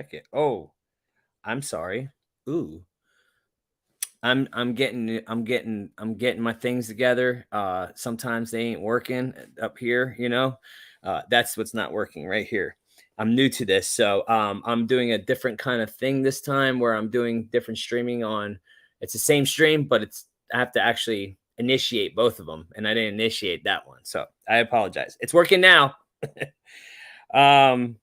second. Oh, I'm sorry. Ooh. I'm getting my things together. Sometimes they ain't working up here, you know. That's what's not working right here. I'm new to this, so I'm doing a different kind of thing this time where I'm doing different streaming on. It's the same stream, but I have to actually initiate both of them, and I didn't initiate that one, so I apologize. It's working now. um,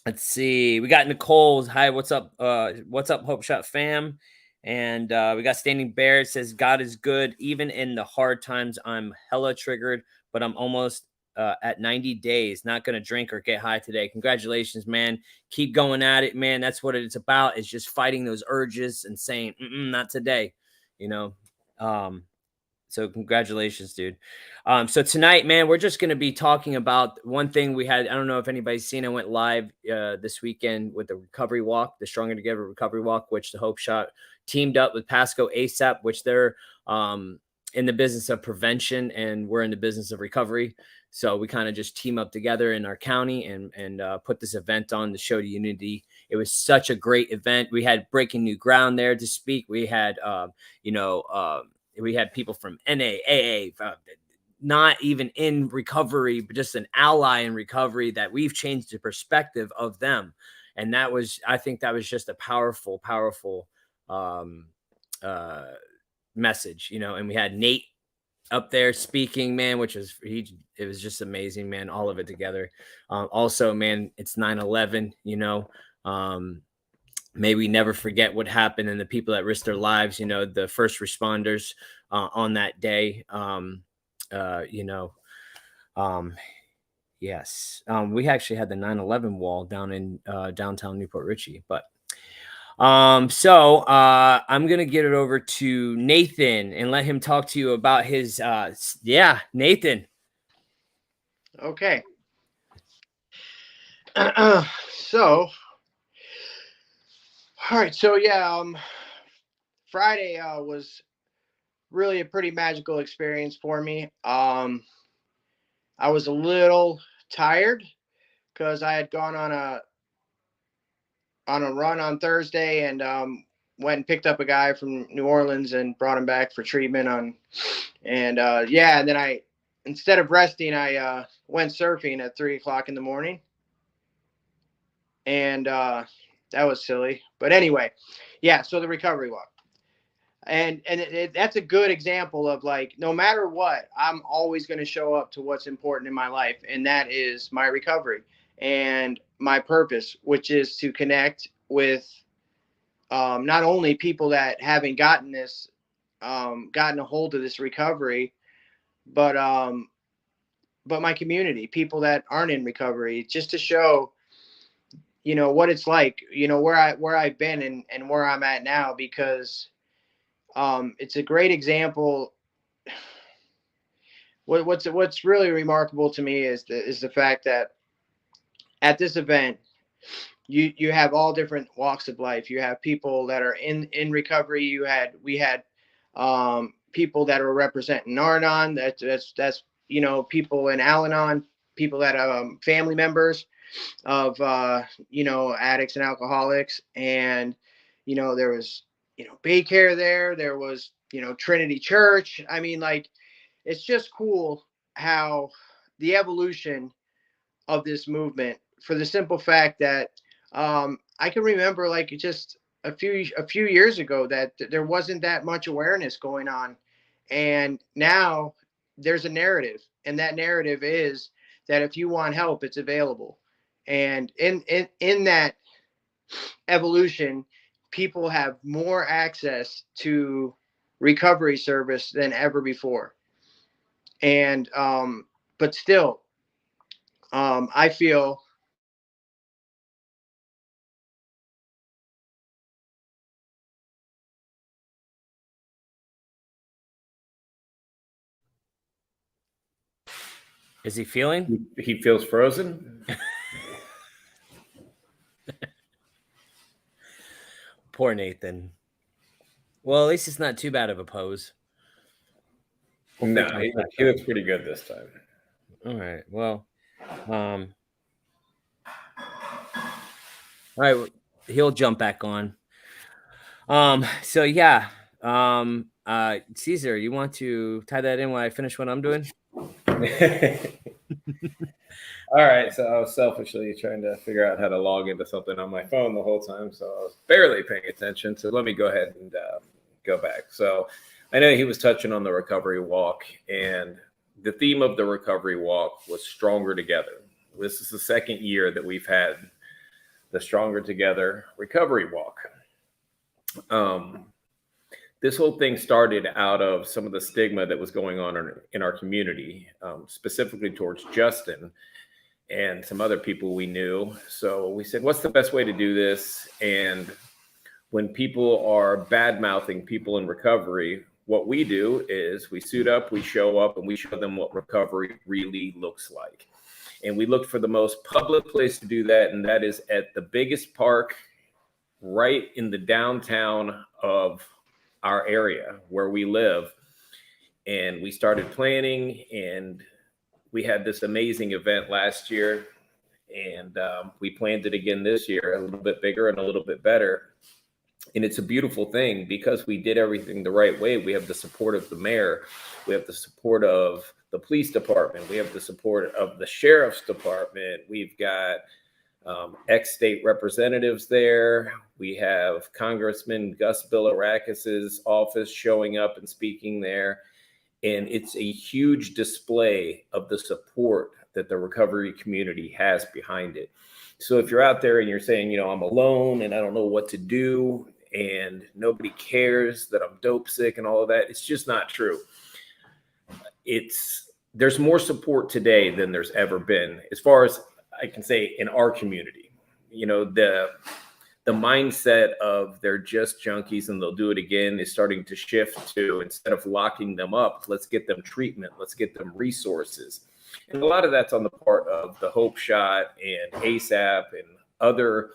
let's see. We got Nicole's. Hi, what's up? What's up, Hope Shot fam? And we got Standing Bear. It says God is good even in the hard times. I'm hella triggered, but I'm almost at 90 days. Not gonna drink or get high today. Congratulations, man. Keep going at it, man. That's what it's about. It's just fighting those urges and saying, not today. You know. So congratulations, dude. So tonight, man, we're just going to be talking about one thing we had. I don't know if anybody's seen. I went live this weekend with the recovery walk, the Stronger Together recovery walk, which the Hope Shot teamed up with Pasco ASAP, which they're in the business of prevention and we're in the business of recovery. So we kind of just team up together in our county and put this event on to show the unity. It was such a great event. We had breaking new ground there to speak. We had, we had people from NAAA, not even in recovery, but just an ally in recovery that we've changed the perspective of them. And I think that was just a powerful, powerful message, you know. And we had Nate up there speaking, man, it was just amazing, man, all of it together. Also, man, it's 9/11, you know. May we never forget what happened and the people that risked their lives, you know, the first responders on that day. Yes. We actually had the 9/11 wall down in downtown Newport Richey. But I'm going to get it over to Nathan and let him talk to you about his, Nathan. Okay. All right. So yeah, Friday was really a pretty magical experience for me. I was a little tired because I had gone on a run on Thursday and went and picked up a guy from New Orleans and brought him back for treatment and then I, instead of resting, I went surfing at 3 o'clock in the morning, and that was silly. But anyway, yeah. So the recovery walk, and that's a good example of, like, no matter what, I'm always going to show up to what's important in my life, and that is my recovery and my purpose, which is to connect with not only people that haven't gotten a hold of this recovery, but my community, people that aren't in recovery, just to show, you know, what it's like, you know, where I've been and where I'm at now, because it's a great example. What's really remarkable to me is the fact that at this event, you have all different walks of life. You have people that are in recovery. We had people that are representing Narnon. That's you know, people in Al-Anon, people that family members of you know, addicts and alcoholics. And you know, there was, you know, Baycare there. There was, you know, Trinity Church. I mean, like, it's just cool how the evolution of this movement, for the simple fact that I can remember, like, just a few years ago that there wasn't that much awareness going on, and now there's a narrative, and that narrative is that if you want help, it's available. And in that evolution, people have more access to recovery service than ever before. And but still, I feel Is he feeling? He feels frozen. Poor Nathan. Well, at least it's not too bad of a pose. No, he looks pretty good this time. All right. Well, all right. he'll jump back on. So yeah. Caesar, you want to tie that in while I finish what I'm doing? All right, so I was selfishly trying to figure out how to log into something on my phone the whole time, so I was barely paying attention. So let me go ahead and go back. So I know he was touching on the recovery walk, and the theme of the recovery walk was Stronger Together. This is the second year that we've had the Stronger Together recovery walk. This whole thing started out of some of the stigma that was going on in our community, specifically towards Justin and some other people we knew. So we said, what's the best way to do this? And when people are bad mouthing people in recovery, what we do is we suit up, we show up, and we show them what recovery really looks like. And we looked for the most public place to do that, and that is at the biggest park right in the downtown of our area where we live. And we started planning, and we had this amazing event last year, and we planned it again this year, a little bit bigger and a little bit better. And it's a beautiful thing because we did everything the right way. We have the support of the mayor. We have the support of the police department. We have the support of the sheriff's department. We've got ex-state representatives there. We have Congressman Gus Bilirakis's office showing up and speaking there. And it's a huge display of the support that the recovery community has behind it. So if you're out there and you're saying, I'm alone and I don't know what to do and nobody cares that I'm dope sick and all of that, it's just not true. There's more support today than there's ever been, as far as I can say, in our community. The mindset of they're just junkies and they'll do it again is starting to shift to, instead of locking them up, let's get them treatment, let's get them resources. And a lot of that's on the part of the Hope Shot and ASAP and other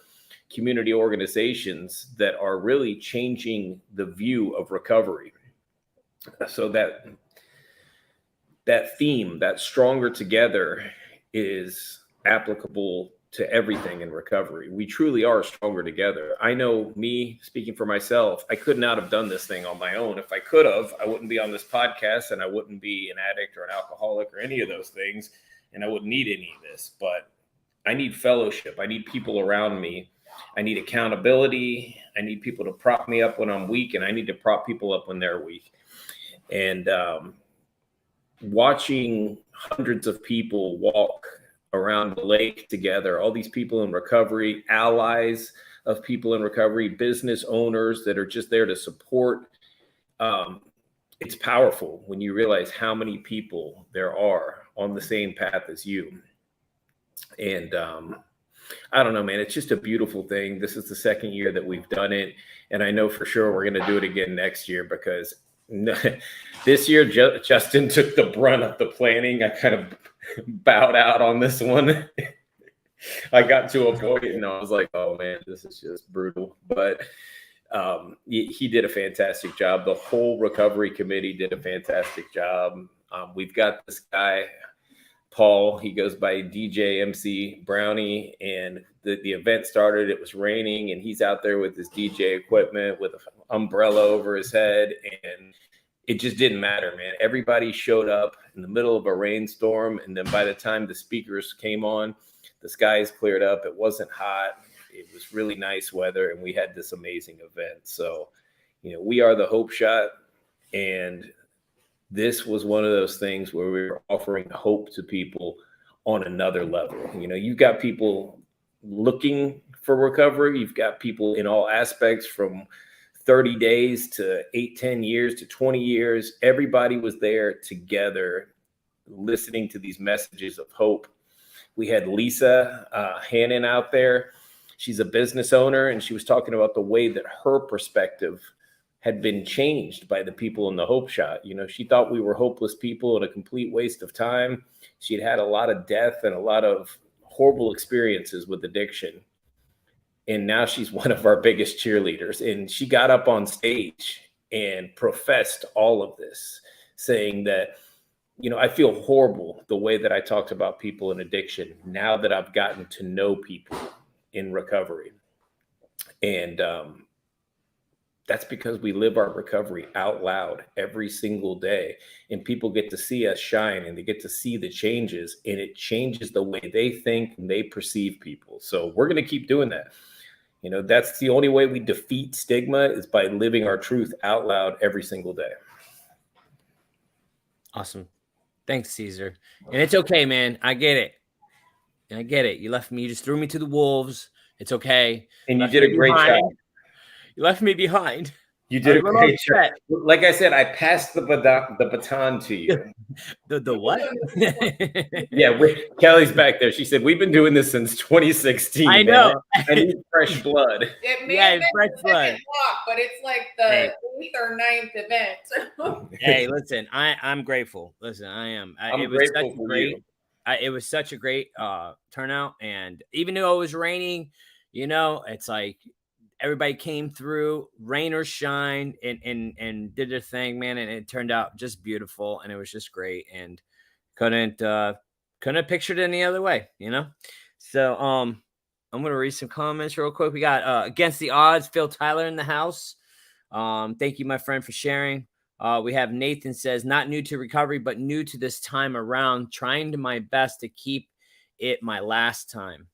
community organizations that are really changing the view of recovery. So that theme, that Stronger Together, is applicable to everything in recovery. We truly are stronger together. I know, me speaking for myself, I could not have done this thing on my own. If I could have, I wouldn't be on this podcast, and I wouldn't be an addict or an alcoholic or any of those things, and I wouldn't need any of this. But I need fellowship. I need people around me. I need accountability. I need people to prop me up when I'm weak, and I need to prop people up when they're weak. And watching hundreds of people walk around the lake together, all these people in recovery, allies of people in recovery, business owners that are just there to support. It's powerful when you realize how many people there are on the same path as you. And I don't know, man, it's just a beautiful thing. This is the second year that we've done it. And I know for sure we're going to do it again next year, because this year Justin took the brunt of the planning. I kind of bowed out on this one. I got to a point and I was like, oh man, this is just brutal. But he did a fantastic job. The whole recovery committee did a fantastic job. We've got this guy, Paul, he goes by DJ MC Brownie, and the event started. It was raining, and he's out there with his DJ equipment with an umbrella over his head, and it just didn't matter, man. Everybody showed up in the middle of a rainstorm, and then by the time the speakers came on, the skies cleared up. It wasn't hot. It was really nice weather, and we had this amazing event. So, we are the Hope Shot, and this was one of those things where we were offering hope to people on another level. You've got people looking for recovery. You've got people in all aspects, from 30 days to 8-10 years to 20 years. Everybody was there together listening to these messages of hope. We had Lisa Hannon out there. She's a business owner, and she was talking about the way that her perspective had been changed by the people in the Hope Shot. She thought we were hopeless people and a complete waste of time. She'd had a lot of death and a lot of horrible experiences with addiction. And now she's one of our biggest cheerleaders. And she got up on stage and professed all of this, saying that, I feel horrible the way that I talked about people in addiction now that I've gotten to know people in recovery. And that's because we live our recovery out loud every single day. And people get to see us shine and they get to see the changes, and it changes the way they think and they perceive people. So we're going to keep doing that. You know, that's the only way we defeat stigma, is by living our truth out loud every single day. Awesome. Thanks, Caesar. And it's okay, man. I get it. And I get it. You left me. You just threw me to the wolves. It's okay. And you Left did a me great behind. job. You left me behind. You did a I was great job. upset. Like I said, I passed the baton to you. The what? Yeah, Kelly's back there. She said, we've been doing this since 2016. I know. Man. I need fresh blood. It may Yeah, have been fresh the blood. second walk, but it's like the Hey. 8th or 9th event. Hey, listen, I'm grateful. Listen, I am. I'm it was grateful such a for great. you. It was such a great turnout, and even though it was raining, you know, it's like everybody came through, rain or shine, and did their thing, man, and it turned out just beautiful, and it was just great, and couldn't have pictured it any other way, you know. So I'm gonna read some comments real quick. We got Against the Odds, Phil Tyler in the house. Thank you, my friend, for sharing. We have Nathan says, not new to recovery, but new to this time around, trying to my best to keep it my last time.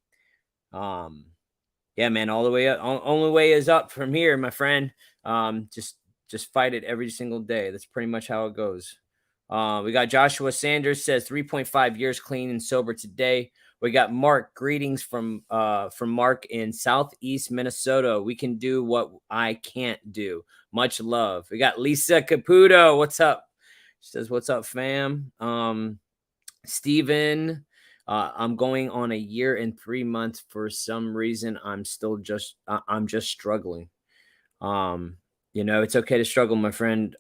Yeah, man, all the way up. Only way is up from here, my friend. Just fight it every single day. That's pretty much how it goes. We got Joshua Sanders says 3.5 years clean and sober today. We got Mark. Greetings from Mark in Southeast Minnesota. We can do what I can't do. Much love. We got Lisa Caputo. What's up? She says, what's up, fam? Steven, I'm going on a year and 3 months. For some reason, I'm just struggling. You know, it's okay to struggle, my friend.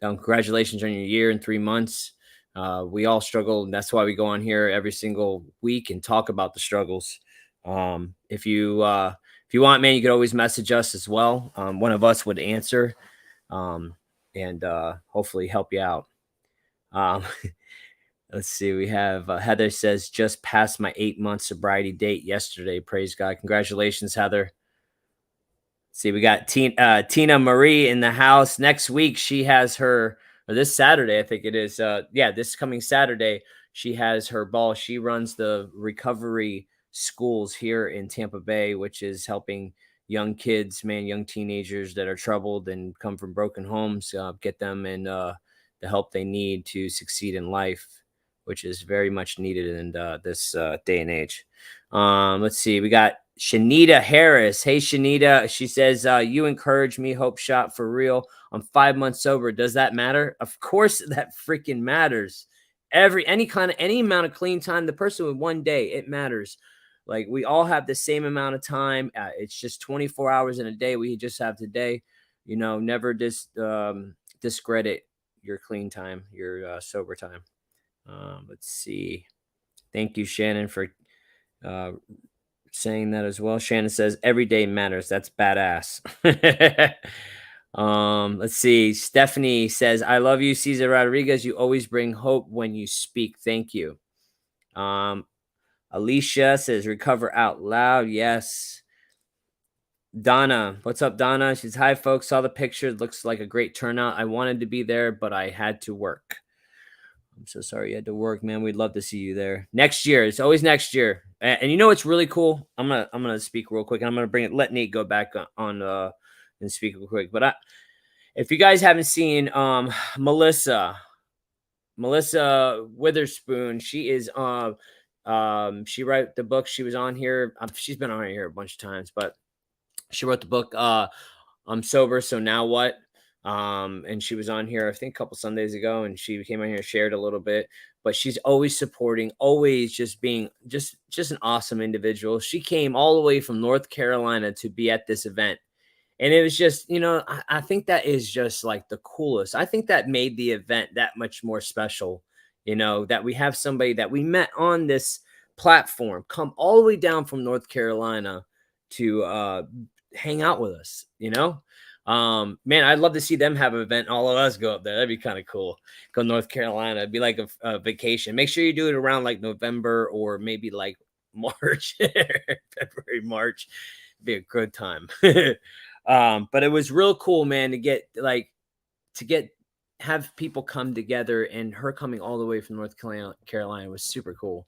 Congratulations on your year and 3 months. We all struggle, and that's why we go on here every single week and talk about the struggles. If you want, man, you could always message us as well. One of us would answer, and hopefully help you out. Let's see. We have Heather says, just passed my 8-month sobriety date yesterday. Praise God. Congratulations, Heather. See, we got Tina Marie in the house. Next week, she has her, or this Saturday, I think it is. This coming Saturday, she has her ball. She runs the recovery schools here in Tampa Bay, which is helping young kids, young teenagers that are troubled and come from broken homes, get them in the help they need to succeed in life, which is very much needed in this day and age. Let's see. We got Shanita Harris. Hey, Shanita. She says, you encourage me. Hope shot for real. I'm 5 months sober. Does that matter? Of course that freaking matters. Any amount of clean time, the person with 1 day, it matters. Like, we all have the same amount of time. It's just 24 hours in a day. We just have today. You know, never discredit your clean time, your sober time. Let's see. Thank you, Shannon, for saying that as well. Shannon says every day matters. That's badass. Let's see. Stephanie says, I love you, Cesar Rodriguez. You always bring hope when you speak. Thank you. Alicia says, recover out loud. Yes. Donna, what's up, Donna? She's, hi, folks. Saw the picture. Looks like a great turnout. I wanted to be there, but I had to work. I'm so sorry you had to work, man. We'd love to see you there next year. It's always next year. And you know what's really cool? I'm gonna speak real quick, and I'm gonna let Nate go back on and speak real quick. But if you guys haven't seen Melissa Witherspoon, she is she wrote the book. She was on here. She's been on here a bunch of times, but she wrote the book I'm Sober, So Now What? And she was on here, I think, a couple Sundays ago, and she came on here and shared a little bit. But she's always supporting, always just being just an awesome individual. She came all the way from North Carolina to be at this event. And it was just, you know, I think that is just like the coolest. I think that made the event that much more special, you know, that we have somebody that we met on this platform come all the way down from North Carolina to hang out with us, you know. Man, I'd love to see them have an event. All of us go up there. That'd be kind of cool. Go to North Carolina. It'd be like a vacation. Make sure you do it around like November or maybe like March, February, March. be a good time. But it was real cool, man, to get have people come together, and her coming all the way from North Carolina was super cool.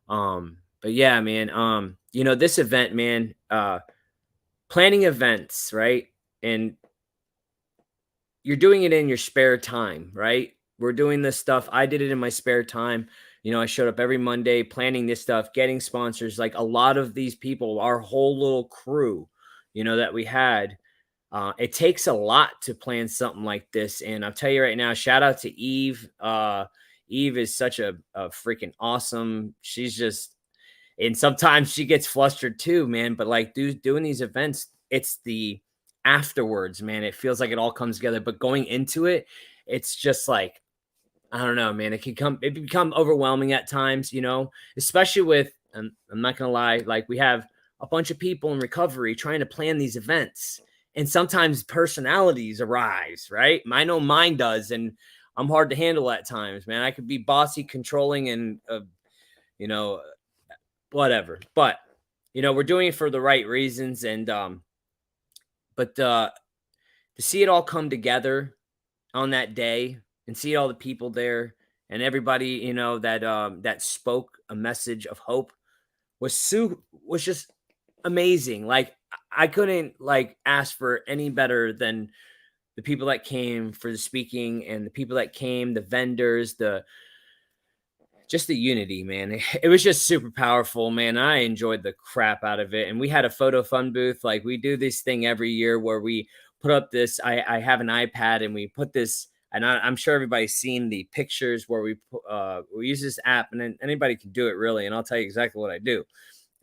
But yeah, man, this event, man, planning events, right? And you're doing it in your spare time, right? We're doing this stuff. I did it in my spare time. I showed up every Monday planning this stuff, getting sponsors. Like a lot of these people, our whole little crew, that we had, it takes a lot to plan something like this. And I'll tell you right now, shout out to Eve. Eve is such a freaking awesome. She's just, and sometimes she gets flustered too, man. But like doing these events, it's the afterwards, man. It feels like it all comes together. But going into it, it's just like, I don't know, man. It become overwhelming at times, especially with, I'm not gonna lie, like we have a bunch of people in recovery trying to plan these events, and sometimes personalities arise, right? I know mine does, and I'm hard to handle at times, man. I could be bossy, controlling, and whatever. But we're doing it for the right reasons, and but to see it all come together on that day, and see all the people there, and everybody that spoke a message of hope was just amazing. Like I couldn't ask for any better than the people that came for the speaking, and the people that came, the vendors, just the unity, man. It was just super powerful, man. I enjoyed the crap out of it. And we had a photo fun booth. Like we do this thing every year where we put up this, I have an iPad, and we put this, and I'm sure everybody's seen the pictures where we use this app, and then anybody can do it really. And I'll tell you exactly what I do.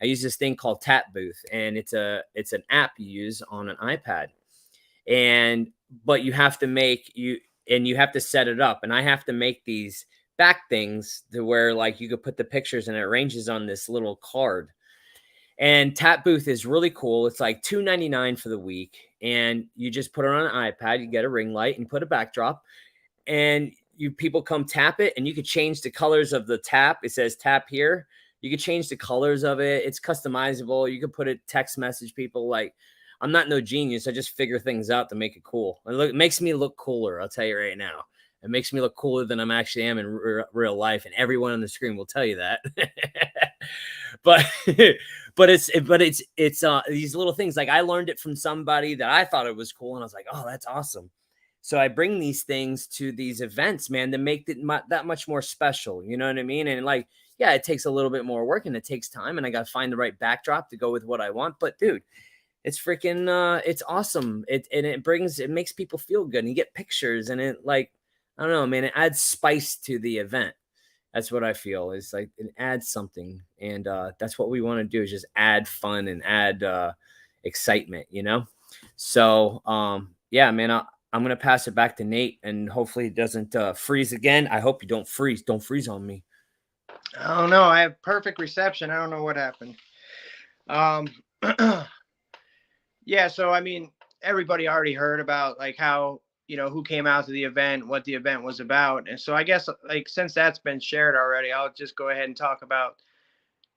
I use this thing called Tap Booth, and it's an app you use on an iPad, but you have to set it up, and I have to make these back things to where like you could put the pictures and it arranges on this little card. And Tap Booth is really cool. It's like $2.99 for the week, and you just put it on an iPad. You get a ring light and put a backdrop, and people come tap it, and you could change the colors of the tap. It says tap here. You could change the colors of it. It's customizable. You could put it text message people. Like, I'm not no genius. I just figure things out to make it cool. It makes me look cooler. I'll tell you right now. It makes me look cooler than I'm actually am in real life, and everyone on the screen will tell you that. but it's these little things. Like I learned it from somebody that I thought it was cool, and I was like, oh, that's awesome. So I bring these things to these events, man, to make it that much more special. You know what I mean? And like, yeah, it takes a little bit more work, and it takes time, and I got to find the right backdrop to go with what I want. But dude, it's freaking, it's awesome. It makes people feel good, and you get pictures, and it like, I don't know, man, it adds spice to the event. That's what I feel. It's like it adds something. And that's what we want to do, is just add fun and add excitement, So, yeah, man, I'm going to pass it back to Nate, and hopefully it doesn't freeze again. I hope you don't freeze. Don't freeze on me. I don't know. I have perfect reception. I don't know what happened. Yeah, so I mean, everybody already heard about like how, who came out to the event, what the event was about. And so I guess like since that's been shared already, I'll just go ahead and talk about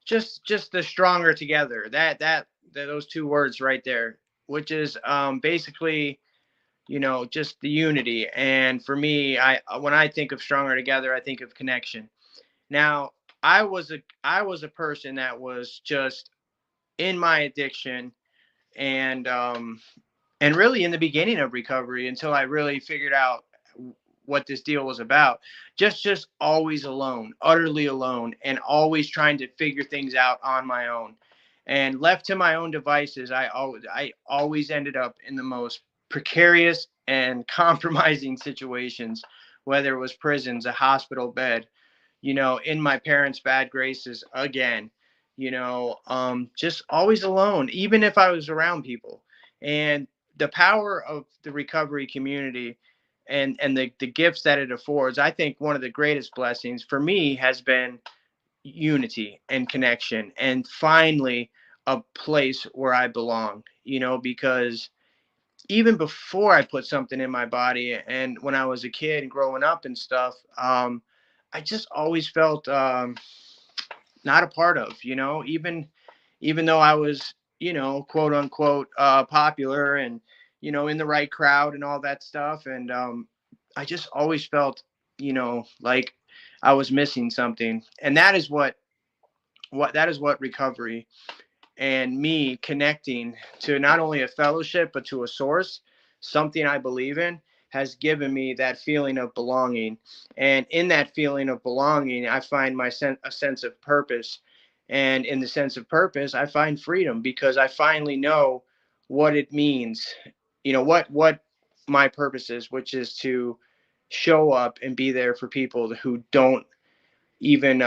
just the stronger together. Those two words right there, which is basically, just the unity. And for me, when I think of stronger together, I think of connection. Now, I was a person that was just in my addiction, and really in the beginning of recovery, until I really figured out what this deal was about, just always alone, utterly alone, and always trying to figure things out on my own. And left to my own devices, I always ended up in the most precarious and compromising situations, whether it was prisons, a hospital bed, in my parents' bad graces again, just always alone, even if I was around people. And the power of the recovery community and the gifts that it affords, I think one of the greatest blessings for me has been unity and connection, and finally a place where I belong, because even before I put something in my body, and when I was a kid and growing up and stuff, I just always felt not a part of, even though I was quote unquote, popular and, in the right crowd and all that stuff. And I just always felt, like I was missing something. And that is what recovery and me connecting to not only a fellowship, but to a source, something I believe in, has given me that feeling of belonging. And in that feeling of belonging, I find a sense of purpose. And in the sense of purpose, I find freedom because I finally know what it means, what my purpose is, which is to show up and be there for people who don't even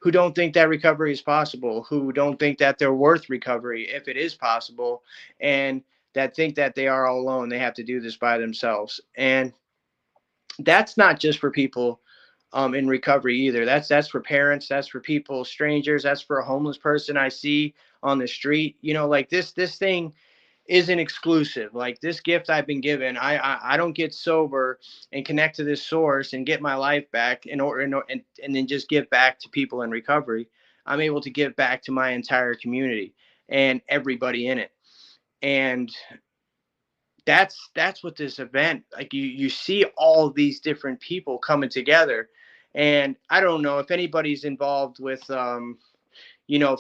who don't think that recovery is possible, who don't think that they're worth recovery if it is possible, and that think that they are all alone. They have to do this by themselves. And that's not just for people in recovery either. That's for parents. That's for people, strangers. That's for a homeless person I see on the street. Like this thing isn't exclusive. Like this gift I've been given, I don't get sober and connect to this source and get my life back and then just give back to people in recovery. I'm able to give back to my entire community and everybody in it. And that's what this event, like, you see all these different people coming together. And I don't know if anybody's involved with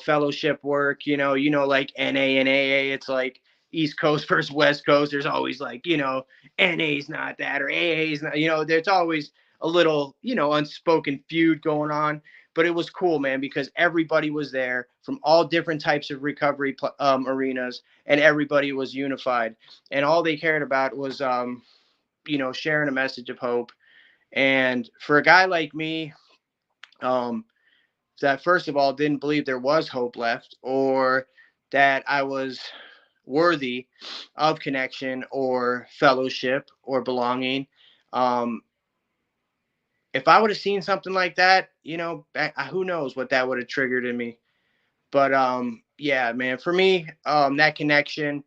fellowship work, like NA and AA. It's like East Coast versus West Coast. There's always like, NA's not that or AA's not, there's always a little, unspoken feud going on. But it was cool, man, because everybody was there from all different types of recovery arenas, and everybody was unified. And all they cared about was, sharing a message of hope. And for a guy like me, that first of all didn't believe there was hope left, or that I was worthy of connection or fellowship or belonging. Um, if I would have seen something like that, who knows what that would have triggered in me. But yeah, man, for me, that connection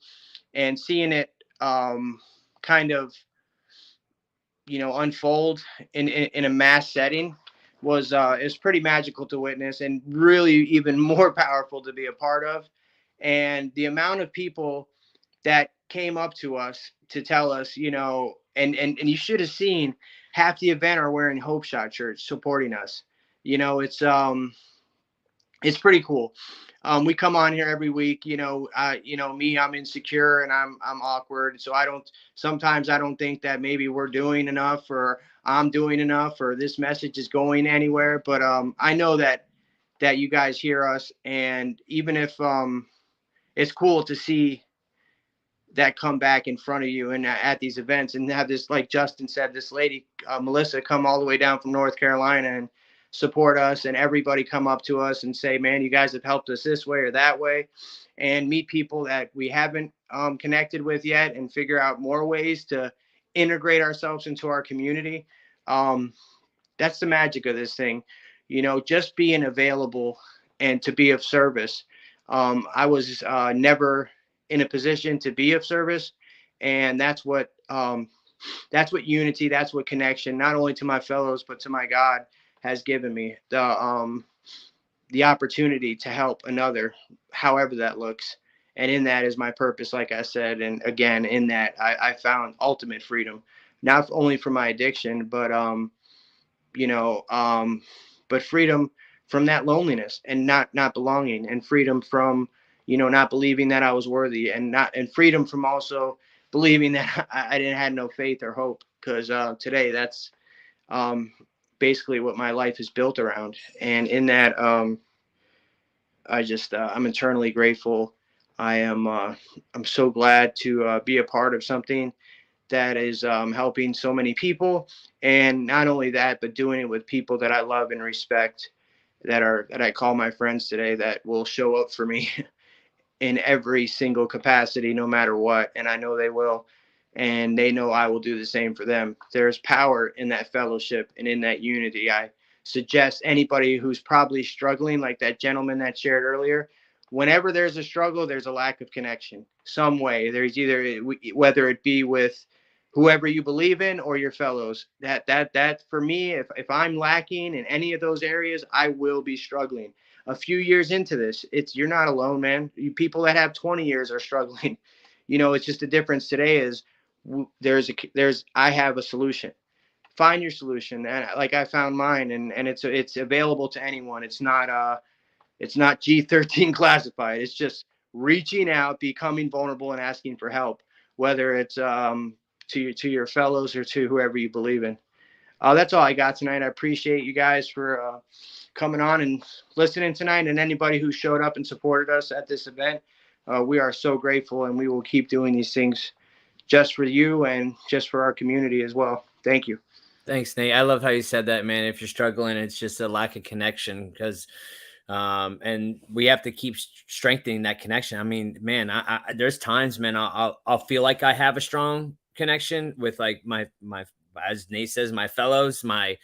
and seeing it kind of, unfold in a mass setting was is pretty magical to witness, and really even more powerful to be a part of. And the amount of people that came up to us to tell us, and you should have seen half the event are wearing Hope Shot shirts supporting us. It's pretty cool. We come on here every week. Me, I'm insecure and I'm awkward, so sometimes I don't think that maybe we're doing enough, or I'm doing enough, or this message is going anywhere. But I know that you guys hear us, and even if it's cool to see that come back in front of you and at these events, and have this, like Justin said, this lady, Melissa, come all the way down from North Carolina and support us, and everybody come up to us and say, man, you guys have helped us this way or that way, and meet people that we haven't connected with yet, and figure out more ways to integrate ourselves into our community. That's the magic of this thing, just being available and to be of service. I was never in a position to be of service, and that's what unity, that's what connection, not only to my fellows but to my God, has given me the opportunity to help another, however that looks. And in that is my purpose, like I said. And again, in that I found ultimate freedom, not only from my addiction, but but freedom from that loneliness and not belonging, and freedom from not believing that I was worthy, and freedom from also believing that I didn't have no faith or hope, because today that's basically what my life is built around. And in that, I'm eternally grateful. I'm so glad to be a part of something that is helping so many people, and not only that, but doing it with people that I love and respect, that I call my friends today, that will show up for me in every single capacity, no matter what. And I know they will, and they know I will do the same for them. There's power in that fellowship and in that unity. I suggest anybody who's probably struggling, like that gentleman that shared earlier, whenever there's a struggle, there's a lack of connection some way. There's either, whether it be with whoever you believe in or your fellows, that for me, if I'm lacking in any of those areas, I will be struggling. a few years into this, you're not alone, man. People that have 20 years are struggling. It's just the difference today is I have a solution. Find your solution, and like I found mine, and it's available to anyone. It's not G13 classified. It's just reaching out, becoming vulnerable, and asking for help, whether it's to your fellows or to whoever you believe in. That's all I got tonight. I appreciate you guys for coming on and listening tonight, and anybody who showed up and supported us at this event. We are so grateful, and we will keep doing these things just for you and just for our community as well. Thank you. Thanks, Nate. I love how you said that, man. If you're struggling, it's just a lack of connection, because and we have to keep strengthening that connection. I mean, man, I there's times, man, I'll feel like I have a strong connection with like my as Nate says, my fellows, my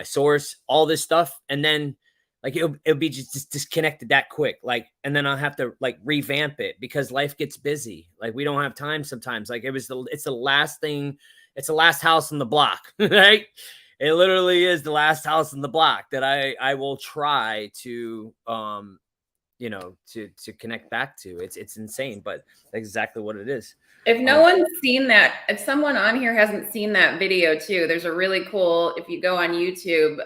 source, all this stuff, and then like it'll be just disconnected that quick, like, and then I'll have to like revamp it because life gets busy. Like we don't have time sometimes. Like it's the last thing. It's the last house on the block, right? It literally is the last house on the block that I will try to to connect back to. It's insane, but that's exactly what it is. If no one's seen that, if someone on here hasn't seen that video too, there's a really cool, if you go on YouTube,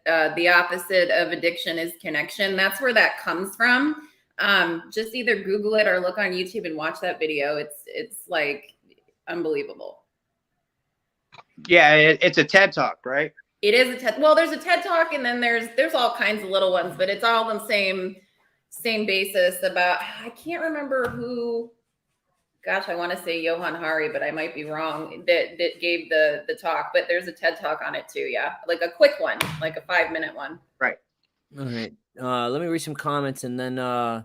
the opposite of addiction is connection. That's where that comes from. Just either Google it or look on YouTube and watch that video. It's like unbelievable. Yeah, it's a TED Talk, right? It is a TED. Well, there's a TED Talk, and then there's all kinds of little ones, but it's all the same basis about. I can't remember who. Gosh, I want to say Johan Hari, but I might be wrong. That gave the talk, but there's a TED Talk on it too. Yeah, like a quick one, like a 5-minute one. Right. All right. Let me read some comments, and then I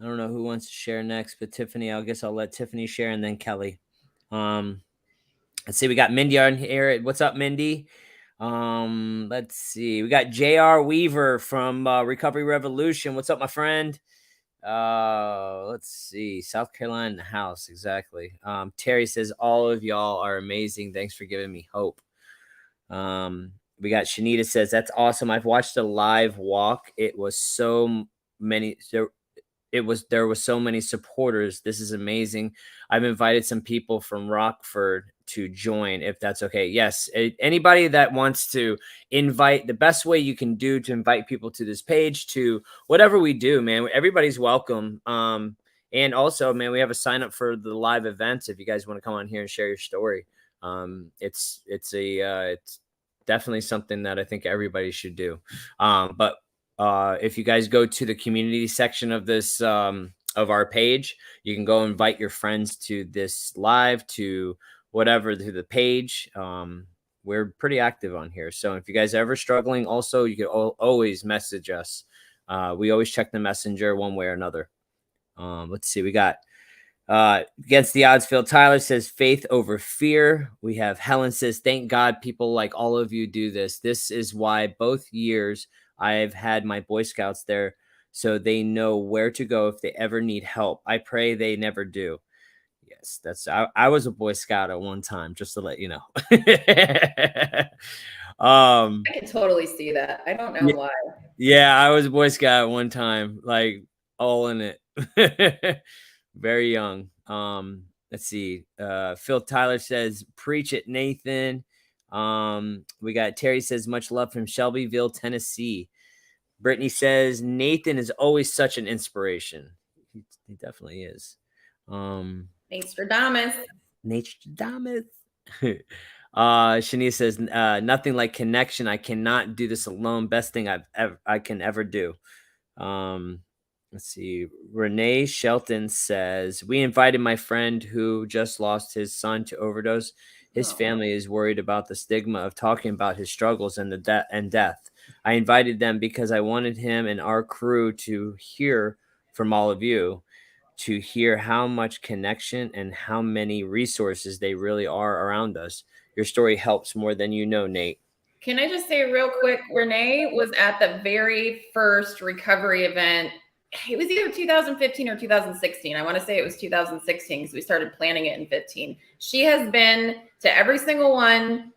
don't know who wants to share next, but Tiffany. I guess I'll let Tiffany share, and then Kelly. Let's see. We got Mindy on here. What's up, Mindy? Let's see. We got JR Weaver from Recovery Revolution. What's up, my friend? Let's see. South Carolina in the house. Exactly. Terry says, all of y'all are amazing. Thanks for giving me hope. We got Shanita says, that's awesome. I've watched a live walk. It was so many. There was so many supporters. This is amazing. I've invited some people from Rockford to join, if that's okay. Yes, anybody that wants to invite, the best way you can do to invite people to this page, to whatever we do, man, everybody's welcome. And also, man, we have a sign up for the live events if you guys want to come on here and share your story. It's definitely something that I think everybody should do. But if you guys go to the community section of this of our page, you can go invite your friends to this live, to whatever, to the page. We're pretty active on here, so if you guys are ever struggling, also you can always message us. We always check the messenger one way or another. Let's see, we got against the odds, Phil Tyler says faith over fear. We have Helen says, thank God people like all of you do this. This is why both years I've had my Boy Scouts there, so they know where to go if they ever need help. I pray they never do. Yes, I was a Boy Scout at one time, just to let you know. I can totally see that. I don't know why. Yeah, I was a Boy Scout at one time, like all in it. Very young. Let's see. Phil Tyler says, preach it, Nathan. We got Terry says, much love from Shelbyville, Tennessee. Brittany says, Nathan is always such an inspiration. He definitely is. Nostradamus. Shania says, nothing like connection. I cannot do this alone. Best thing I can ever do. Let's see. Renee Shelton says, we invited my friend who just lost his son to overdose. His family is worried about the stigma of talking about his struggles and death. I invited them because I wanted him and our crew to hear from all of you, to hear how much connection and how many resources they really are around us. Your story helps more than you know, Nate. Can I just say real quick, Renee was at the very first recovery event. It was either 2015 or 2016. I want to say it was 2016 because we started planning it in 15. She has been to every single one.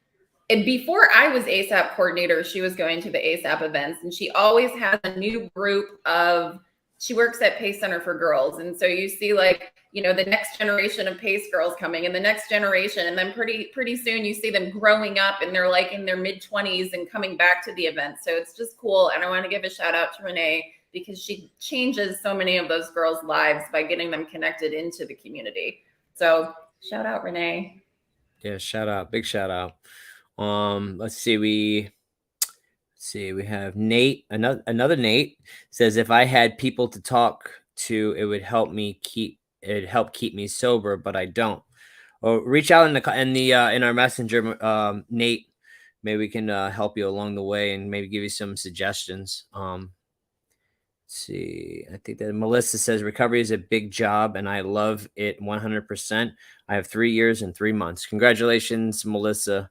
and before I was ASAP coordinator, she was going to the ASAP events, and she always has a new group of, she works at Pace Center for Girls. And so you see like, you know, the next generation of Pace girls coming and the next generation. And then pretty soon you see them growing up and they're like in their mid-20s and coming back to the event. So it's just cool. And I want to give a shout out to Renee because she changes so many of those girls' lives by getting them connected into the community. So shout out, Renee. Yeah, shout out, big shout out. Let's see, we have Nate, another Nate says, if I had people to talk to, it would help keep me sober, but I don't. Or reach out in our messenger, Nate. Maybe we can help you along the way and maybe give you some suggestions. Let's see, I think that Melissa says recovery is a big job and I love it 100%. I have 3 years and 3 months. Congratulations, Melissa.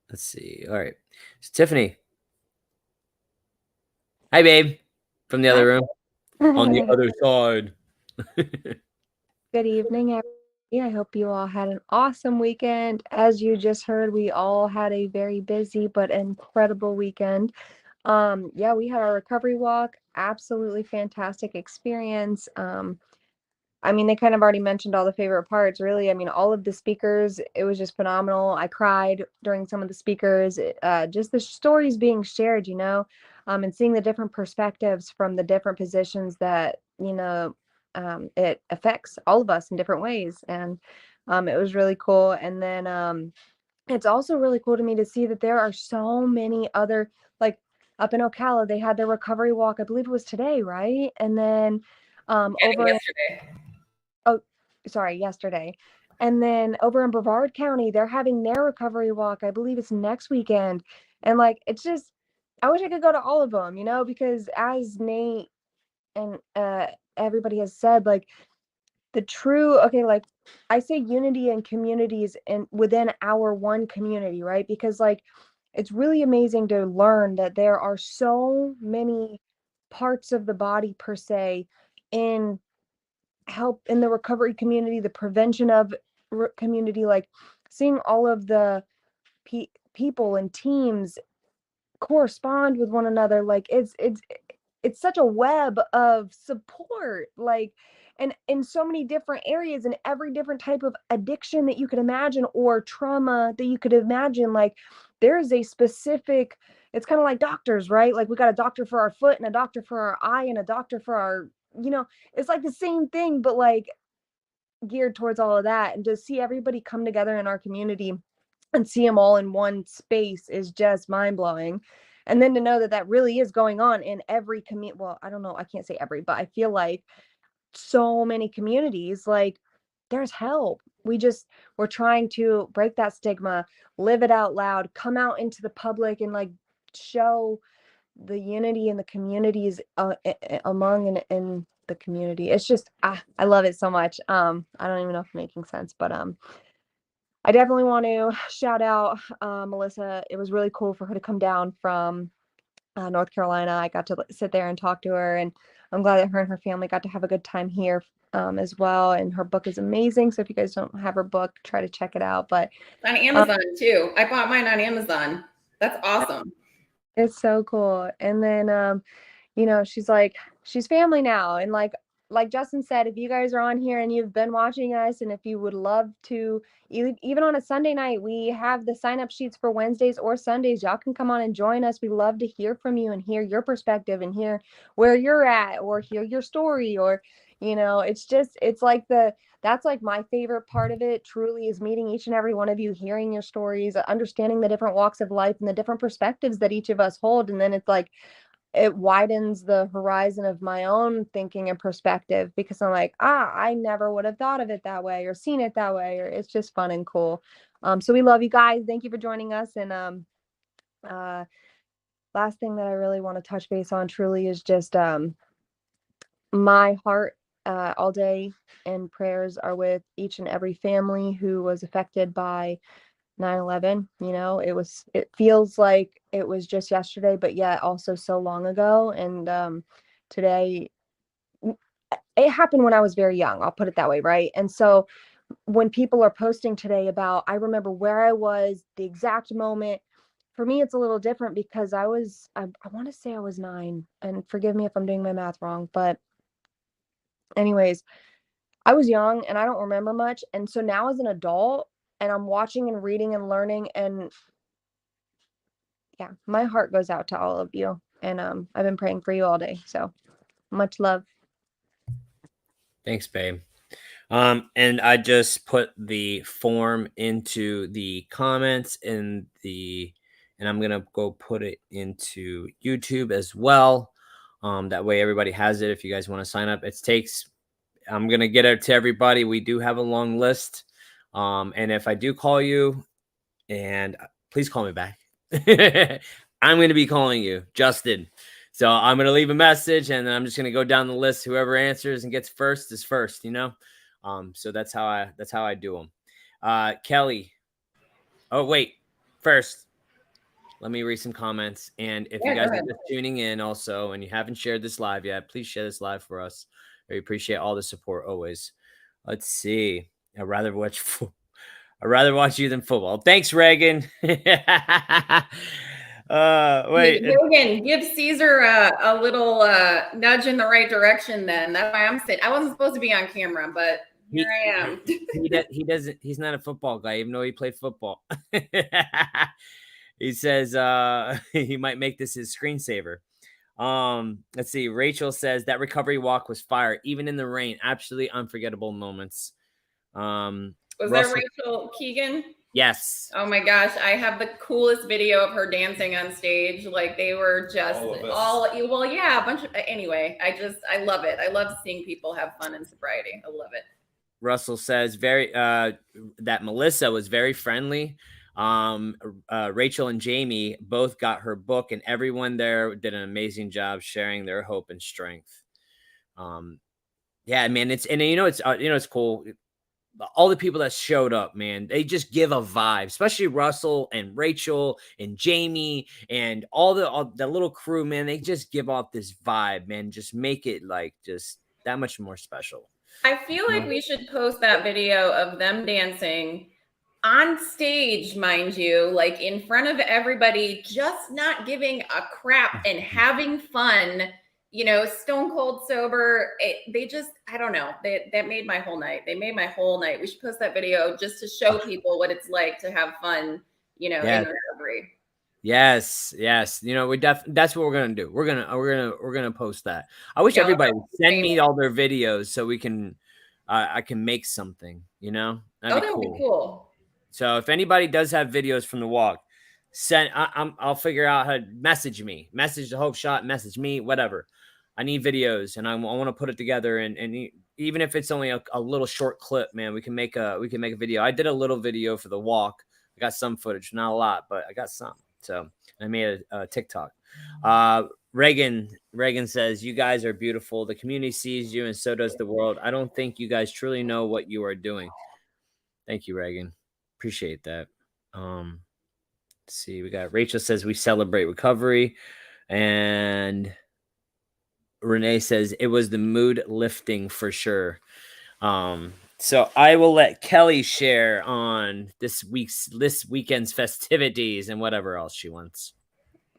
Let's see. All right. So Tiffany. Hi, babe. From the other room. On the other side. Good evening, everybody. I hope you all had an awesome weekend. As you just heard, we all had a very busy but incredible weekend. Yeah, we had our recovery walk. Absolutely fantastic experience. I mean, they kind of already mentioned all the favorite parts, really. I mean, all of the speakers, it was just phenomenal. I cried during some of the speakers, just the stories being shared, you know, and seeing the different perspectives from the different positions that, you know, it affects all of us in different ways. And it was really cool. And then it's also really cool to me to see that there are so many other, like up in Ocala, they had their recovery walk. I believe it was today, right? And then over yesterday. Yesterday. And then over in Brevard County, they're having their recovery walk. I believe it's next weekend. And like, it's just, I wish I could go to all of them, you know, because as Nate and everybody has said, like like I say unity and communities and within our one community, right? Because like, it's really amazing to learn that there are so many parts of the body per se in help in the recovery community, the prevention of community, like seeing all of the people and teams correspond with one another, like it's such a web of support, like, and in so many different areas and every different type of addiction that you could imagine or trauma that you could imagine. Like there's a specific, it's kind of like doctors, right? Like we got a doctor for our foot and a doctor for our eye and a doctor for our, you know, it's like the same thing, but like geared towards all of that. And to see everybody come together in our community and see them all in one space is just mind blowing. And then to know that that really is going on in every community. Well, I don't know. I can't say every, but I feel like so many communities, like there's help. We're trying to break that stigma, live it out loud, come out into the public and like show the unity in the communities among and in the community. It's just, I love it so much. I don't even know if I'm making sense, but I definitely want to shout out Melissa. It was really cool for her to come down from North Carolina. I got to sit there and talk to her, and I'm glad that her and her family got to have a good time here as well. And her book is amazing. So if you guys don't have her book, try to check it out. But on Amazon too. I bought mine on Amazon. That's awesome. It's so cool. And then, you know, she's family now. And like Justin said, if you guys are on here and you've been watching us, and if you would love to, even on a Sunday night, we have the sign up sheets for Wednesdays or Sundays. Y'all can come on and join us. We love to hear from you and hear your perspective and hear where you're at or hear your story, or, you know, it's like that's like my favorite part of it truly, is meeting each and every one of you, hearing your stories, understanding the different walks of life and the different perspectives that each of us hold. And then it's like, it widens the horizon of my own thinking and perspective, because I'm like, I never would have thought of it that way or seen it that way, or it's just fun and cool. So we love you guys. Thank you for joining us. And last thing that I really want to touch base on truly is just my heart all day and prayers are with each and every family who was affected by 9/11. You know, it feels like it was just yesterday, but yet also so long ago. And today, it happened when I was very young, I'll put it that way, right? And so when people are posting today about, I remember where I was, the exact moment. For me, it's a little different because I want to say I was 9, and forgive me if I'm doing my math wrong, but anyways, I was young and I don't remember much. And so now as an adult, and I'm watching and reading and learning, and yeah, my heart goes out to all of you. And I've been praying for you all day. So much love. Thanks, babe. And I just put the form into the comments and I'm gonna go put it into YouTube as well. That way everybody has it if you guys want to sign up. I'm gonna get it to everybody. We do have a long list. And if I do call you, and please call me back. I'm gonna be calling you, Justin. So I'm gonna leave a message and then I'm just gonna go down the list. Whoever answers and gets first is first, you know. So that's how I do them. Kelly. Oh, wait. First, let me read some comments. And if you guys are just tuning in also and you haven't shared this live yet, please share this live for us. We appreciate all the support always. Let's see. I'd rather watch you than football. Thanks, Reagan. Wait. Reagan, give Caesar a little nudge in the right direction then. That's why I'm saying I wasn't supposed to be on camera, but here I am. He's not a football guy, even though he played football. He says he might make this his screensaver. Let's see. Rachel says that recovery walk was fire, even in the rain. Absolutely unforgettable moments. Was that Rachel Keegan? Yes. Oh my gosh, I have the coolest video of her dancing on stage. Like they were just a bunch of, anyway, I love it. I love seeing people have fun in sobriety. I love it. Russell says that Melissa was very friendly. Rachel and Jamie both got her book, and everyone there did an amazing job sharing their hope and strength. Yeah, man, it's cool. All the people that showed up, man, they just give a vibe, especially Russell and Rachel and Jamie and all the little crew, man. They just give off this vibe, man. Just make it like just that much more special. I feel like we should post that video of them dancing on stage, mind you, like in front of everybody, just not giving a crap and having fun, stone cold sober. I don't know. That made my whole night. They made my whole night. We should post that video just to show people what it's like to have fun, in recovery. Yes. That's what we're gonna do. We're gonna post that. I wish everybody would send me all their videos so we can, I can make something. That'd be cool. So if anybody does have videos from the walk, I'll figure out how to message the Hope Shot, message me, whatever. I need videos and I want to put it together. And even if it's only a little short clip, man, we can make a video. I did a little video for the walk. I got some footage, not a lot, but I got some. So I made a TikTok. Reagan says, you guys are beautiful. The community sees you and so does the world. I don't think you guys truly know what you are doing. Thank you, Reagan. Appreciate that. Let's see, we got Rachel says we celebrate recovery, and Renee says it was the mood lifting for sure. So I will let Kelly share on this weekend's festivities and whatever else she wants.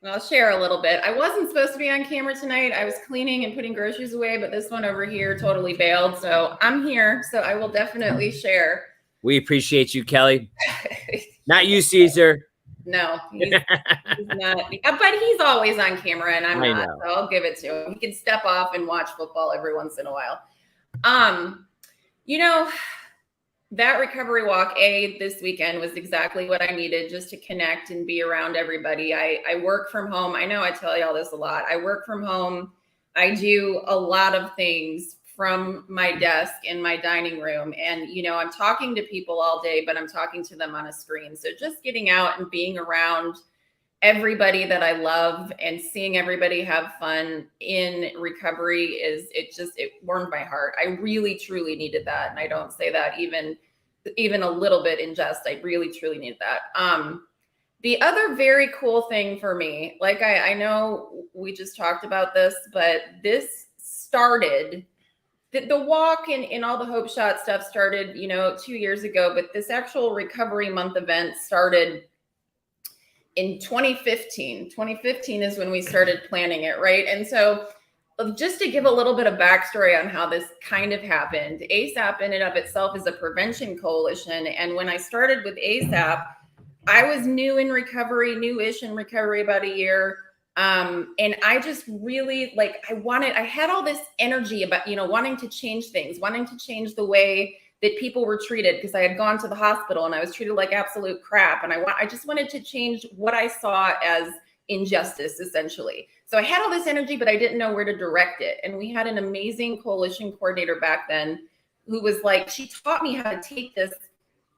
I'll share a little bit. I wasn't supposed to be on camera tonight. I was cleaning and putting groceries away, but this one over here totally bailed. So I'm here. So I will definitely share. We appreciate you, Kelly. Not you, Caesar. No, he's not. But he's always on camera, and I'm not. So I'll give it to him. He can step off and watch football every once in a while. That recovery walk this weekend was exactly what I needed, just to connect and be around everybody. I work from home. I know I tell y'all this a lot. I work from home. I do a lot of things from my desk in my dining room. And, I'm talking to people all day, but I'm talking to them on a screen. So just getting out and being around everybody that I love and seeing everybody have fun in recovery it warmed my heart. I really, truly needed that. And I don't say that even a little bit in jest. I really, truly needed that. The other very cool thing for me, like I know we just talked about this, but this started the walk and all the Hope Shot stuff started, 2 years ago, but this actual Recovery Month event started in 2015. 2015 is when we started planning it, right? And so just to give a little bit of backstory on how this kind of happened, ASAP in and of itself is a prevention coalition. And when I started with ASAP, I was newish in recovery about a year. And I just really I had all this energy about, wanting to change things, wanting to change the way that people were treated, because I had gone to the hospital and I was treated like absolute crap. And I just wanted to change what I saw as injustice, essentially. So I had all this energy, but I didn't know where to direct it. And we had an amazing coalition coordinator back then who was she taught me how to take this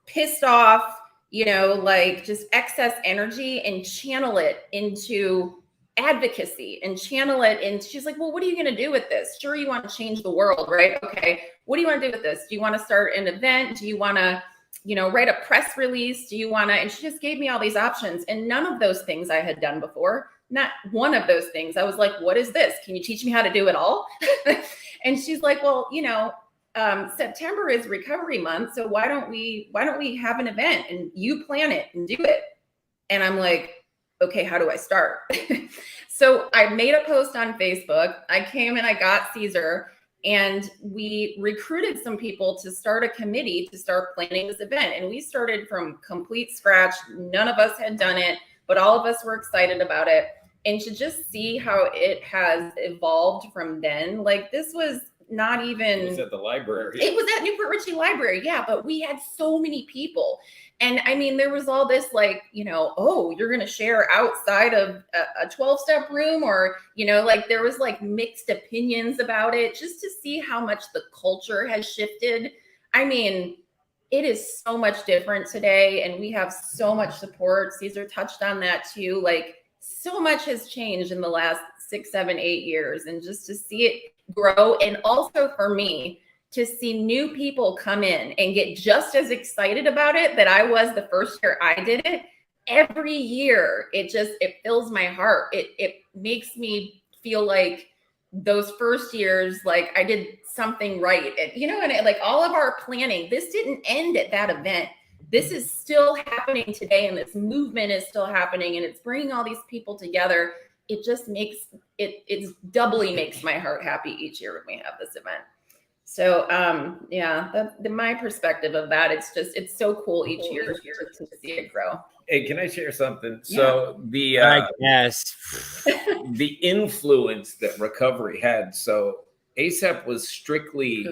pissed off, just excess energy and channel it into advocacy and channel it. And she's like, well, what are you going to do with this? Sure, you want to change the world, right? Okay. What do you want to do with this? Do you want to start an event? Do you want to, write a press release? Do you want to, and she just gave me all these options, and none of those things I had done before. Not one of those things. I was like, what is this? Can you teach me how to do it all? And she's like, well, September is Recovery Month. So why don't we have an event and you plan it and do it? And I'm like, okay, how do I start? So I made a post on Facebook. I came and I got Caesar, and we recruited some people to start a committee to start planning this event. And we started from complete scratch. None of us had done it, but all of us were excited about it. And to just see how it has evolved from then, this was not even. It was at the library. It was at Newport Richey Library, yeah. But we had so many people. And I mean, there was all this oh, you're going to share outside of a 12-step room, or, there was mixed opinions about it, just to see how much the culture has shifted. I mean, it is so much different today, and we have so much support. Caesar touched on that too. So much has changed in the last 6, 7, 8 years, and just to see it grow. And also for me, to see new people come in and get just as excited about it that I was the first year I did it. Every year, it fills my heart. It makes me feel like those first years, I did something right. And all of our planning, this didn't end at that event. This is still happening today, and this movement is still happening, and it's bringing all these people together. It just it doubly makes my heart happy each year when we have this event. So, my perspective of that, it's so cool each year to see it grow. Hey, can I share something? Yeah. So I guess the influence that recovery had. So ASAP was strictly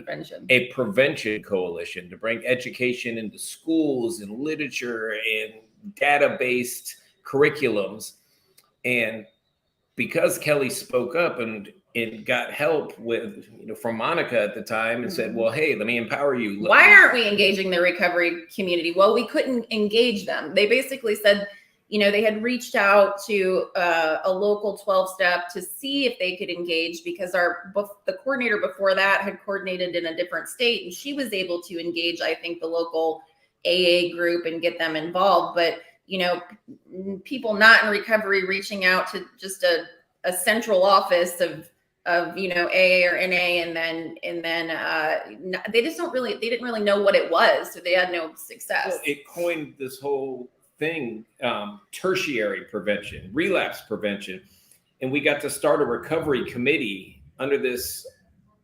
a prevention coalition to bring education into schools and literature and data-based curriculums. And because Kelly spoke up and got help from Monica at the time and said, well, hey, let me empower you. Why aren't we engaging the recovery community? Well, we couldn't engage them. They basically said, they had reached out to a local 12-step to see if they could engage, because the coordinator before that had coordinated in a different state, and she was able to engage, I think, the local AA group and get them involved. But, people not in recovery reaching out to just a central office of AA or NA, and then they didn't really know what it was, so they had no success. Well, it coined this whole thing, tertiary prevention, relapse prevention, and we got to start a recovery committee under this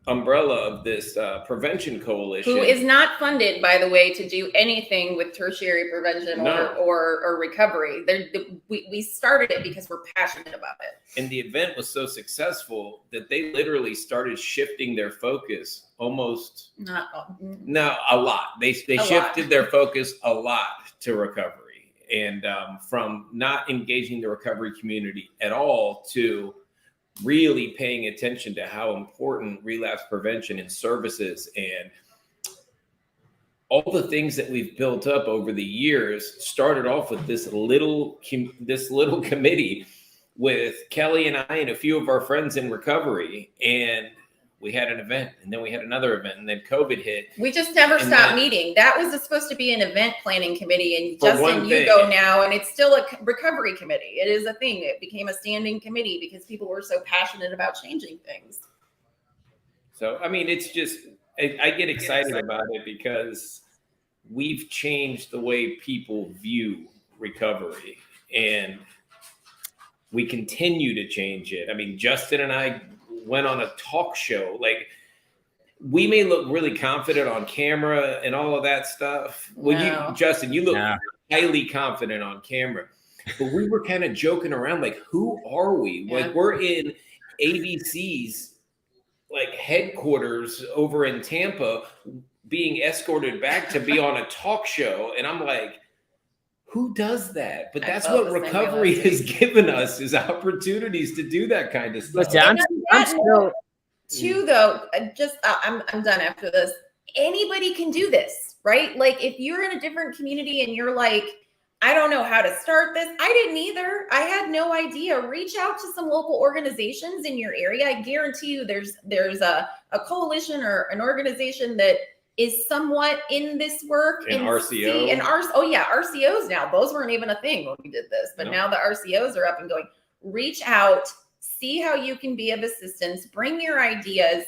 umbrella of this prevention coalition, who is not funded, by the way, to do anything with tertiary prevention or recovery. We started it because we're passionate about it. And the event was so successful that they literally started shifting their focus a lot. They shifted their focus a lot to recovery, and from not engaging the recovery community at all to really paying attention to how important relapse prevention and services and all the things that we've built up over the years started off with this little committee with Kelly and I and a few of our friends in recovery. And we had an event, and then we had another event, and then COVID hit. We just never stopped meeting. That was supposed to be an event planning committee, and Justin, you go now, and it's still a recovery committee. It is a thing. It became a standing committee because people were so passionate about changing things. So, I mean, it's just, I get excited about it because we've changed the way people view recovery, and we continue to change it. I mean, Justin and I went on a talk show. Like, we may look really confident on camera and all of that stuff. Well, No. Justin, you look highly confident on camera, but we were kind of joking around, like, who are we? Yeah. Like, we're in ABC's like headquarters over in Tampa, being escorted back to be on a talk show. And I'm like, who does that? But that's what recovery has given us, is opportunities to do that kind of stuff. Listen, I'm still too, though. I'm done after this. Anybody can do this, right? Like, if you're in a different community and you're like, I don't know how to start this. I didn't either. I had no idea. Reach out to some local organizations in your area. I guarantee you there's a coalition or an organization that is somewhat in this work. And RCO. RCOs now. Those weren't even a thing when we did this, but now the RCOs are up and going. Reach out, see how you can be of assistance, bring your ideas,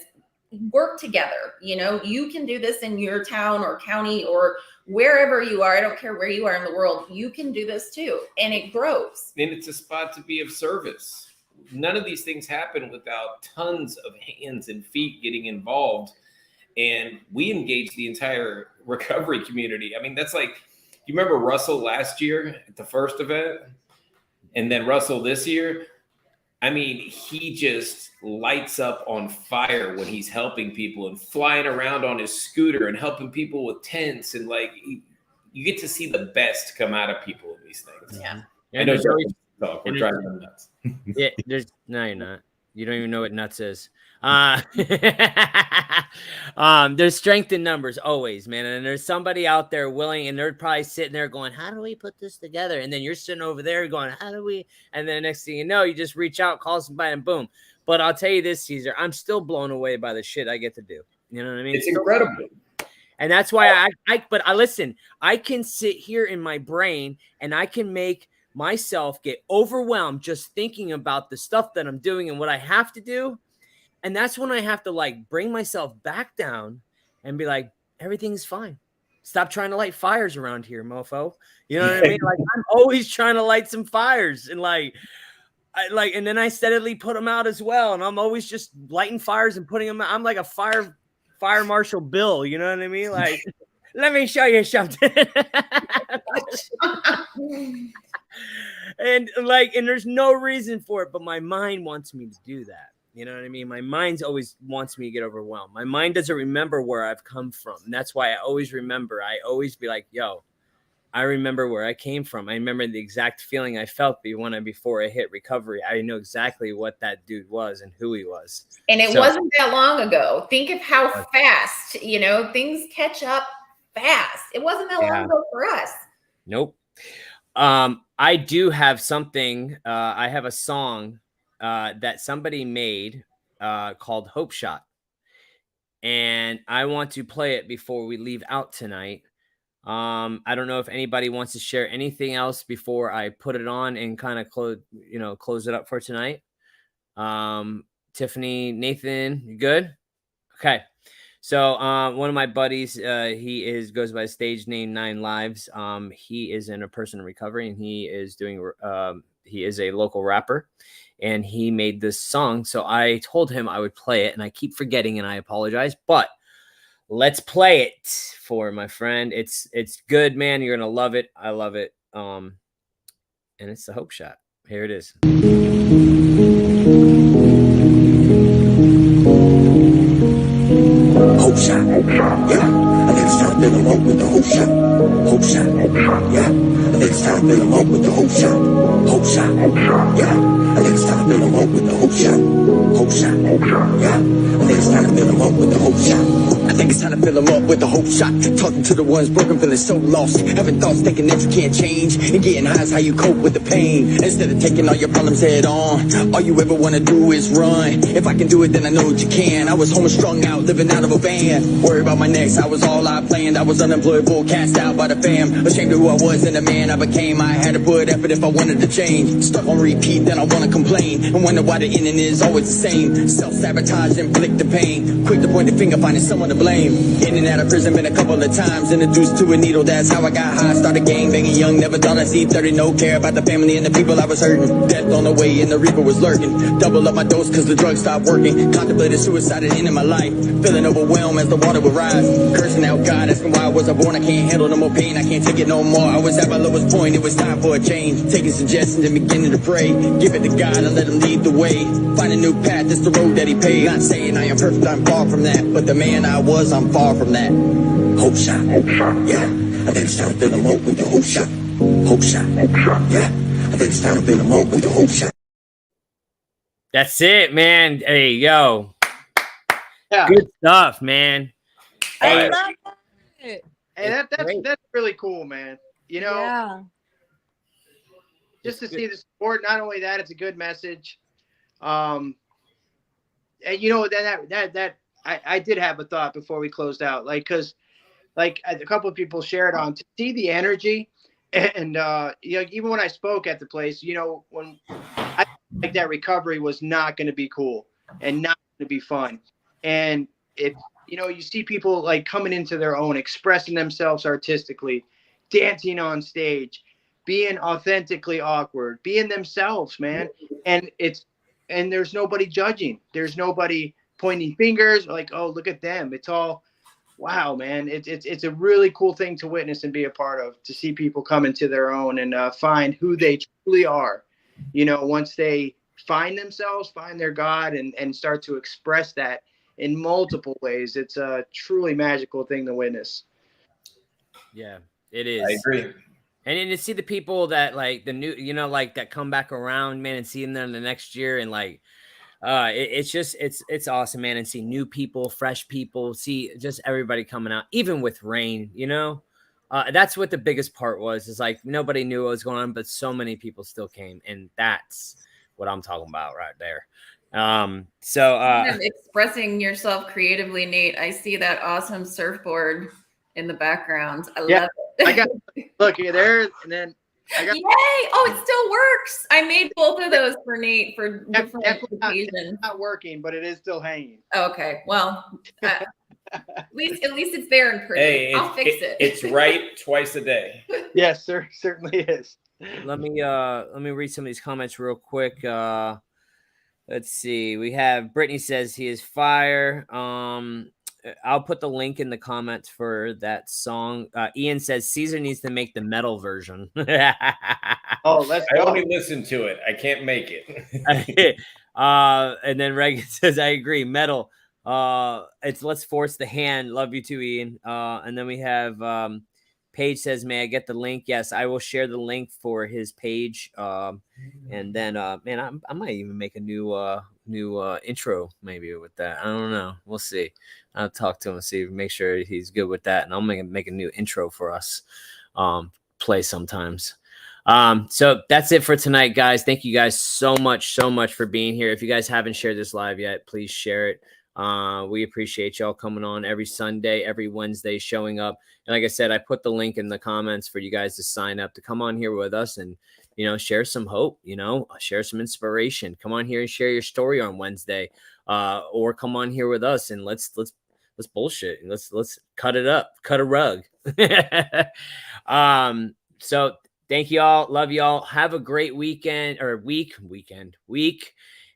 work together. You know, you can do this in your town or county or wherever you are. I don't care where you are in the world. You can do this too. And it grows. And it's a spot to be of service. None of these things happen without tons of hands and feet getting involved. And we engage the entire recovery community. I mean, that's like, you remember Russell last year at the first event? And then Russell this year? I mean, he just lights up on fire when he's helping people and flying around on his scooter and helping people with tents. And like, you get to see the best come out of people in these things. Yeah. I know we're driving them nuts. Yeah, no, you're not. You don't even know what nuts is. There's strength in numbers always, man. And there's somebody out there willing, and they're probably sitting there going, how do we put this together? And then you're sitting over there going, how do we? And then the next thing you know, you just reach out, call somebody, and boom. But I'll tell you this, Caesar, I'm still blown away by the shit I get to do. You know what I mean? It's incredible. And that's why listen, I can sit here in my brain and I can make myself get overwhelmed just thinking about the stuff that I'm doing and what I have to do. And that's when I have to like bring myself back down and be like, everything's fine. Stop trying to light fires around here, mofo. You know what I mean? Like, I'm always trying to light some fires, and and then I steadily put them out as well. And I'm always just lighting fires and putting them out. I'm like a fire marshal Bill. You know what I mean? Like, let me show you something. and there's no reason for it, but my mind wants me to do that. You know what I mean? My mind always wants me to get overwhelmed. My mind doesn't remember where I've come from. And that's why I always remember. I always be like, yo, I remember where I came from. I remember the exact feeling I felt before I hit recovery. I know exactly what that dude was and who he was. And it wasn't that long ago. Think of how fast, things catch up fast. It wasn't that long ago for us. Nope. I do have something. I have a song that somebody made called Hope Shot. And I want to play it before we leave out tonight. I don't know if anybody wants to share anything else before I put it on and kind of close it up for tonight. Tiffany, Nathan, you good? Okay. So one of my buddies, he goes by stage name 9 Lives. He is a person in recovery, and he is a local rapper, and he made this song. So I told him I would play it, and I keep forgetting, and I apologize, but let's play it for my friend. It's good, man. You're gonna love it. I love it. And it's the Hope Shot. Here it is. Hope shot, yeah. I think it's time to fill 'em up with the hope shot. Hope shot, yeah. I think it's time to fill 'em up with the hope shot. Hope shot, yeah. I think it's time to fill 'em up with the hope shot. Hope shot, yeah. I think it's time to fill 'em up with the hope shot. I think it's time to fill 'em up with the hope shot. Talking to the ones broken, feeling so lost. Having thoughts thinking that you can't change. And getting high is how you cope with the pain. Instead of taking all your problems head on, all you ever want to do is run. If I can do it, then I know that you can. I was home strung out, living out of a van. Worried about my next, I was all I planned. I was unemployable, cast out by the fam. Ashamed of who I was and the man I became. I had to put effort if I wanted to change. Stuck on repeat, then I want to complain. pain and wonder why the ending is always the same. Self-sabotage, inflict the pain. Quick to point the finger, finding someone to blame. In and out of prison been a couple of times. Introduced to a needle, that's how I got high. Started gang banging young, never thought I'd see 30. No care about the family and the people I was hurting. Death on the way and the reaper was lurking. Double up my dose cause the drugs stopped working. Contemplated suicide at the end of my life. Feeling overwhelmed as the water would rise. Cursing out God, asking why was I born. I can't handle no more pain, I can't take it no more. I was at my lowest point, it was time for a change. Taking suggestions and beginning to pray. Give it to God and let him lead the way. Find a new path, it's the road that he paved. Not saying I am perfect, I'm far from that. But the man I was, I'm far from that. Hope shot, yeah. I think it's time to fill him up with the hope shot. Hope shot, yeah. I think it's time to fill him up with the hope shot. That's it, man. Hey, yo. Yeah. Good stuff, man. I Hey, love it. Hey, It's great. that's really cool, man. You know, Yeah. just to see the support. Not only that, it's a good message. And you know that I did have a thought before we closed out, like because like a couple of people shared on to see the energy, and you know, even when I spoke at the place, you know, when I like that recovery was not going to be cool and not going to be fun, and if you know, you see people like coming into their own, expressing themselves artistically, dancing on stage, being authentically awkward, being themselves, man. And there's nobody judging. There's nobody pointing fingers like, oh, look at them. It's all, wow, man. It's a really cool thing to witness and be a part of, to see people come into their own and find who they truly are. You know, once they find themselves, find their God, and start to express that in multiple ways, it's a truly magical thing to witness. Yeah, it is. I agree. And then to see the people that like the new, you know, like that come back around, man, and seeing them the next year, and like, it's just it's awesome, man, and see new people, fresh people, see just everybody coming out, even with rain, you know. That's what the biggest part was. Is like nobody knew what was going on, but so many people still came, and that's what I'm talking about right there. Expressing yourself creatively, Nate. I see that awesome surfboard in the background. I Yeah, love it. I got look here there, and then I got Yay! Oh, it still works. I made both of those for Nate for different definitely occasions. not working, but it is still hanging. Okay, well, at least it's there and pretty. Hey, I'll fix it. It's right twice a day. Yes, sir, certainly is. Let me read some of these comments real quick. Let's see. We have Brittany says he is fire. I'll put the link in the comments for that song. Ian says Caesar needs to make the metal version. Oh, let's I go. only listen to it. I can't make it. And then Reagan says, I agree. Metal. It's Let's Force the Hand. Love you too, Ian. And then we have Paige says, may I get the link? Yes, I will share the link for his page. And then, man, I might even make a new intro maybe with that. I don't know. We'll see. I'll talk to him and see, make sure he's good with that. And I'll make a new intro for us. Play sometimes. So that's it for tonight, guys. Thank you guys so much for being here. If you guys haven't shared this live yet, please share it. We appreciate y'all coming on every Sunday, every Wednesday, showing up. And like I said, I put the link in the comments for you guys to sign up to come on here with us and, you know, share some hope, you know, share some inspiration. Come on here and share your story on Wednesday, or come on here with us and let's bullshit. Let's cut it up, cut a rug. So thank you all. Love you all. Have a great weekend or week.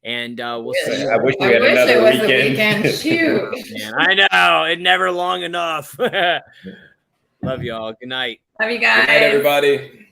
And we'll see you. I wish we I had wish another it was weekend. a weekend. Shoot. Man, I know it's never long enough. Love you all. Good night. Love you Good guys. night, everybody.